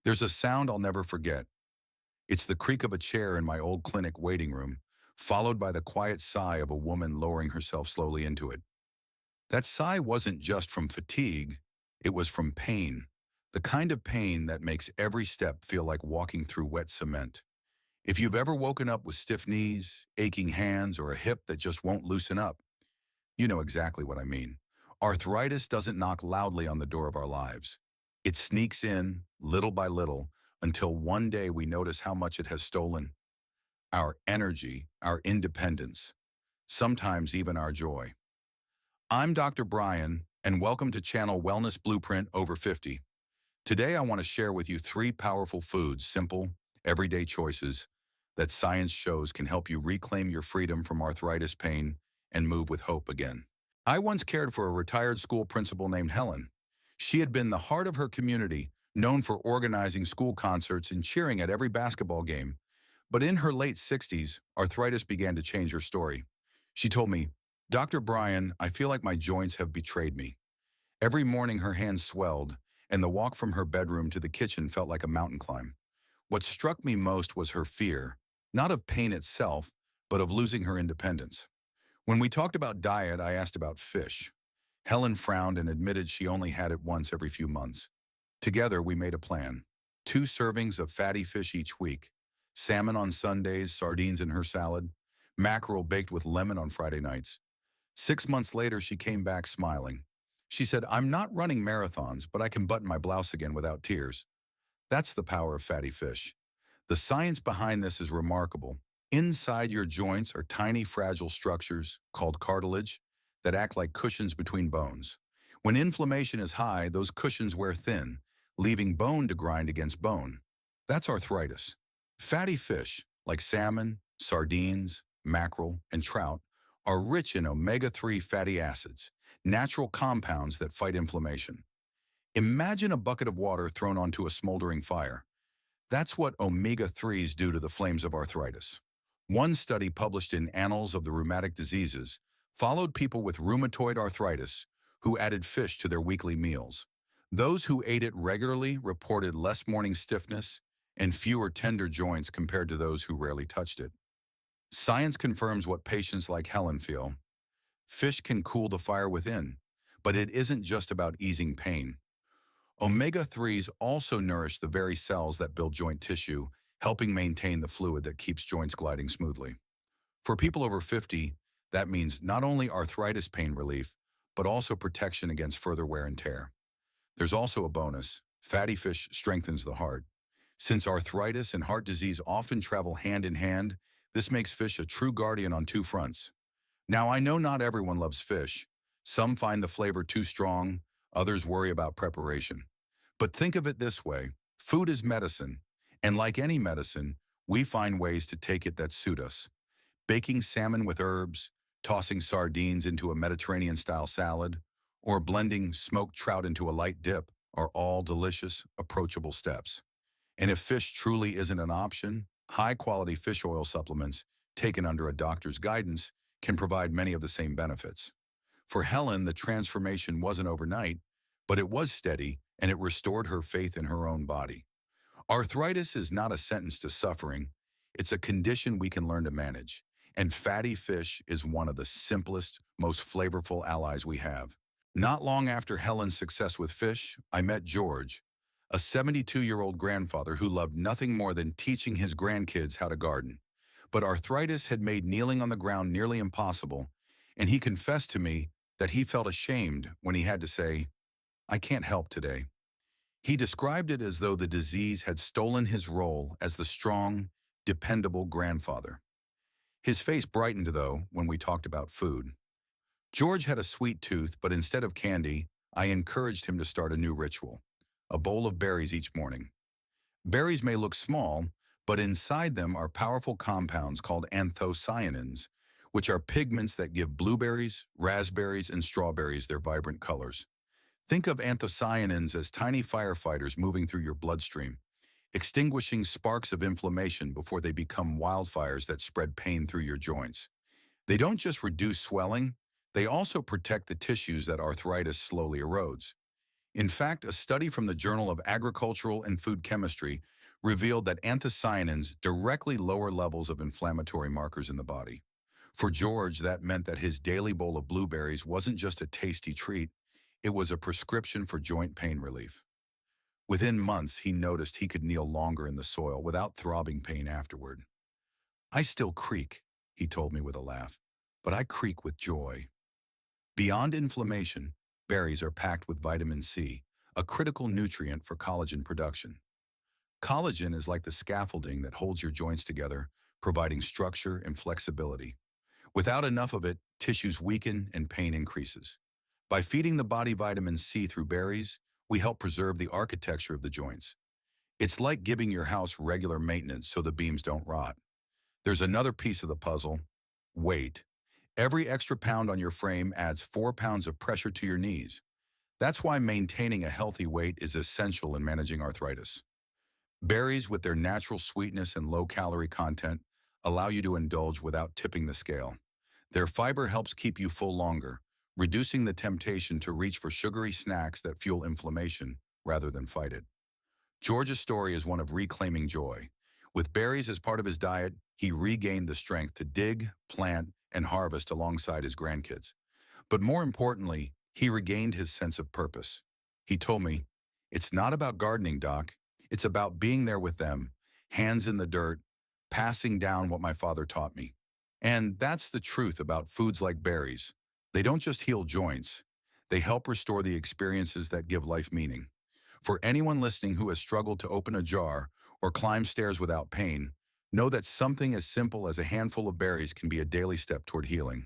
There's a sound I'll never forget. It's the creak of a chair in my old clinic waiting room, followed by the quiet sigh of a woman lowering herself slowly into it. That sigh wasn't just from fatigue, it was from pain. The kind of pain that makes every step feel like walking through wet cement. If you've ever woken up with stiff knees, aching hands, or a hip that just won't loosen up, you know exactly what I mean. Arthritis doesn't knock loudly on the door of our lives. It sneaks in, little by little, until one day we notice how much it has stolen our energy, our independence, sometimes even our joy. I'm Dr. Brian, and welcome to Channel Wellness Blueprint Over 50. Today, I want to share with you three powerful foods, simple, everyday choices that science shows can help you reclaim your freedom from arthritis pain and move with hope again. I once cared for a retired school principal named Helen. She had been the heart of her community, known for organizing school concerts and cheering at every basketball game. But in her late 60s, arthritis began to change her story. She told me, "Dr. Brian, I feel like my joints have betrayed me." Every morning her hands swelled, and the walk from her bedroom to the kitchen felt like a mountain climb. What struck me most was her fear, not of pain itself, but of losing her independence. When we talked about diet, I asked about fish. Helen frowned and admitted she only had it once every few months. Together, we made a plan. 2 servings of fatty fish each week. Salmon on Sundays, sardines in her salad, mackerel baked with lemon on Friday nights. 6 months later, she came back smiling. She said, "I'm not running marathons, but I can button my blouse again without tears." That's the power of fatty fish. The science behind this is remarkable. Inside your joints are tiny fragile structures, called cartilage, that act like cushions between bones. When inflammation is high, those cushions wear thin, leaving bone to grind against bone. That's arthritis. Fatty fish, like salmon, sardines, mackerel, and trout, are rich in omega-3 fatty acids, natural compounds that fight inflammation. Imagine a bucket of water thrown onto a smoldering fire. That's what omega-3s do to the flames of arthritis. One study published in Annals of the Rheumatic Diseases followed people with rheumatoid arthritis who added fish to their weekly meals. Those who ate it regularly reported less morning stiffness and fewer tender joints compared to those who rarely touched it. Science confirms what patients like Helen feel. Fish can cool the fire within, but it isn't just about easing pain. Omega-3s also nourish the very cells that build joint tissue, helping maintain the fluid that keeps joints gliding smoothly. For people over 50, that means not only arthritis pain relief, but also protection against further wear and tear. There's also a bonus. Fatty fish strengthens the heart. Since arthritis and heart disease often travel hand in hand, this makes fish a true guardian on two fronts. Now, I know not everyone loves fish. Some find the flavor too strong, others worry about preparation. But think of it this way: food is medicine, and like any medicine, we find ways to take it that suit us. Baking salmon with herbs, tossing sardines into a Mediterranean-style salad, or blending smoked trout into a light dip are all delicious, approachable steps. And if fish truly isn't an option, high-quality fish oil supplements, taken under a doctor's guidance, can provide many of the same benefits. For Helen, the transformation wasn't overnight, but it was steady, and it restored her faith in her own body. Arthritis is not a sentence to suffering. It's a condition we can learn to manage. And fatty fish is one of the simplest, most flavorful allies we have. Not long after Helen's success with fish, I met George, a 72-year-old grandfather who loved nothing more than teaching his grandkids how to garden. But arthritis had made kneeling on the ground nearly impossible, and he confessed to me that he felt ashamed when he had to say, "I can't help today." He described it as though the disease had stolen his role as the strong, dependable grandfather. His face brightened, though, when we talked about food. George had a sweet tooth, but instead of candy, I encouraged him to start a new ritual: a bowl of berries each morning. Berries may look small, but inside them are powerful compounds called anthocyanins, which are pigments that give blueberries, raspberries, and strawberries their vibrant colors. Think of anthocyanins as tiny firefighters moving through your bloodstream, extinguishing sparks of inflammation before they become wildfires that spread pain through your joints. They don't just reduce swelling, they also protect the tissues that arthritis slowly erodes. In fact, a study from the Journal of Agricultural and Food Chemistry revealed that anthocyanins directly lower levels of inflammatory markers in the body. For George, that meant that his daily bowl of blueberries wasn't just a tasty treat, it was a prescription for joint pain relief. Within months, he noticed he could kneel longer in the soil without throbbing pain afterward. I still creak, he told me with a laugh, but I creak with joy. Beyond inflammation, berries are packed with vitamin C, a critical nutrient for collagen production. Collagen is like the scaffolding that holds your joints together, providing structure and flexibility. Without enough of it, tissues weaken and pain increases. By feeding the body vitamin C through berries, we help preserve the architecture of the joints. It's like giving your house regular maintenance so the beams don't rot. There's another piece of the puzzle: weight. Every extra pound on your frame adds 4 pounds of pressure to your knees. That's why maintaining a healthy weight is essential in managing arthritis. Berries, with their natural sweetness and low-calorie content, allow you to indulge without tipping the scale. Their fiber helps keep you full longer, reducing the temptation to reach for sugary snacks that fuel inflammation rather than fight it. George's story is one of reclaiming joy. With berries as part of his diet, he regained the strength to dig, plant, and harvest alongside his grandkids. But more importantly, he regained his sense of purpose. He told me, "It's not about gardening, Doc. It's about being there with them, hands in the dirt, passing down what my father taught me." And that's the truth about foods like berries. They don't just heal joints, they help restore the experiences that give life meaning. For anyone listening who has struggled to open a jar or climb stairs without pain, know that something as simple as a handful of berries can be a daily step toward healing.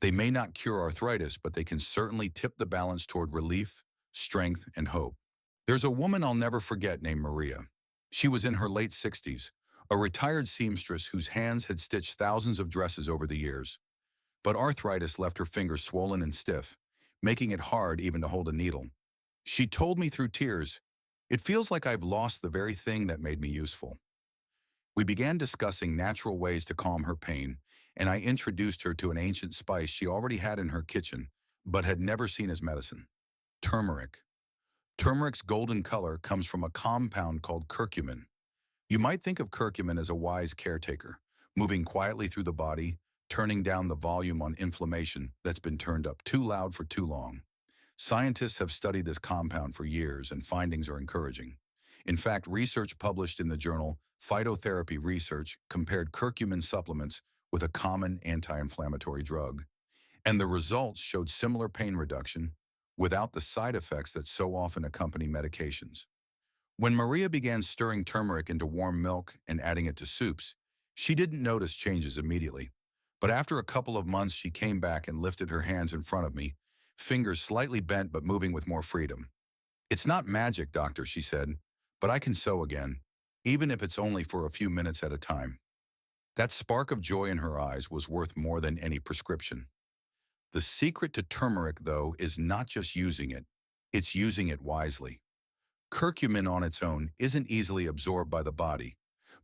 They may not cure arthritis, but they can certainly tip the balance toward relief, strength, and hope. There's a woman I'll never forget named Maria. She was in her late 60s, a retired seamstress whose hands had stitched thousands of dresses over the years. But arthritis left her fingers swollen and stiff, making it hard even to hold a needle. She told me through tears, "It feels like I've lost the very thing that made me useful." We began discussing natural ways to calm her pain, and I introduced her to an ancient spice she already had in her kitchen, but had never seen as medicine: turmeric. Turmeric's golden color comes from a compound called curcumin. You might think of curcumin as a wise caretaker, moving quietly through the body, turning down the volume on inflammation that's been turned up too loud for too long. Scientists have studied this compound for years, and findings are encouraging. In fact, research published in the journal Phytotherapy Research compared curcumin supplements with a common anti-inflammatory drug, and the results showed similar pain reduction without the side effects that so often accompany medications. When Maria began stirring turmeric into warm milk and adding it to soups, she didn't notice changes immediately. But after a couple of months, she came back and lifted her hands in front of me, fingers slightly bent but moving with more freedom. "It's not magic, doctor," she said, "but I can sew again, even if it's only for a few minutes at a time." That spark of joy in her eyes was worth more than any prescription. The secret to turmeric, though, is not just using it, it's using it wisely. Curcumin on its own isn't easily absorbed by the body,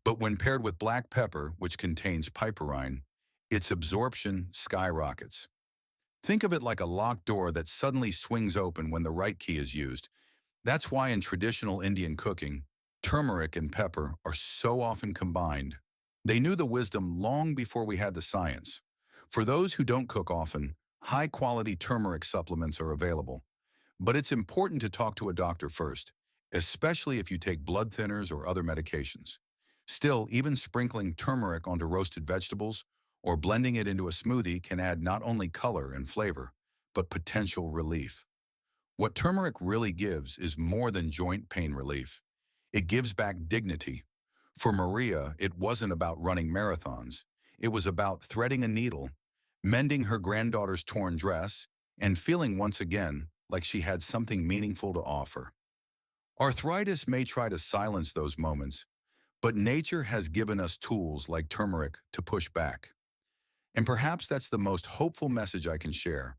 but when paired with black pepper, which contains piperine, its absorption skyrockets. Think of it like a locked door that suddenly swings open when the right key is used. That's why in traditional Indian cooking, turmeric and pepper are so often combined. They knew the wisdom long before we had the science. For those who don't cook often, high-quality turmeric supplements are available. But it's important to talk to a doctor first, especially if you take blood thinners or other medications. Still, even sprinkling turmeric onto roasted vegetables or blending it into a smoothie can add not only color and flavor, but potential relief. What turmeric really gives is more than joint pain relief. It gives back dignity. For Maria, it wasn't about running marathons. It was about threading a needle, mending her granddaughter's torn dress, and feeling once again like she had something meaningful to offer. Arthritis may try to silence those moments, but nature has given us tools like turmeric to push back. And perhaps that's the most hopeful message I can share.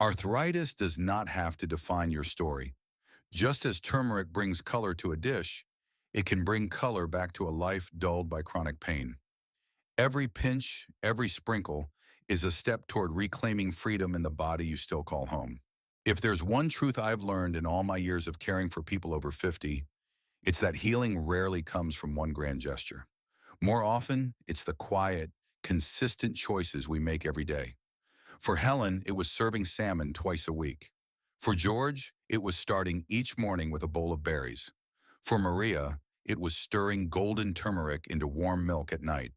Arthritis does not have to define your story. Just as turmeric brings color to a dish, it can bring color back to a life dulled by chronic pain. Every pinch, every sprinkle, is a step toward reclaiming freedom in the body you still call home. If there's one truth I've learned in all my years of caring for people over 50, it's that healing rarely comes from one grand gesture. More often, it's the quiet, consistent choices we make every day. For Helen, it was serving salmon twice a week. For George, it was starting each morning with a bowl of berries. For Maria, it was stirring golden turmeric into warm milk at night.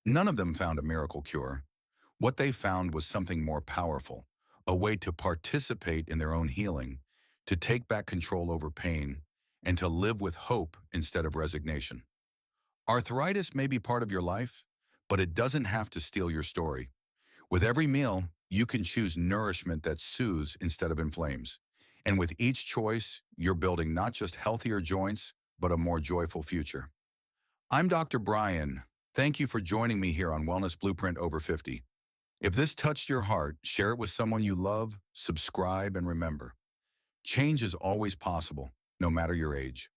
None of them found a miracle cure. What they found was something more powerful, a way to participate in their own healing, to take back control over pain, and to live with hope instead of resignation. Arthritis may be part of your life, but it doesn't have to steal your story. With every meal, you can choose nourishment that soothes instead of inflames. And with each choice, you're building not just healthier joints, but a more joyful future. I'm Dr. Brian. Thank you for joining me here on Wellness Blueprint Over 50. If this touched your heart, share it with someone you love, subscribe, and remember, change is always possible, no matter your age.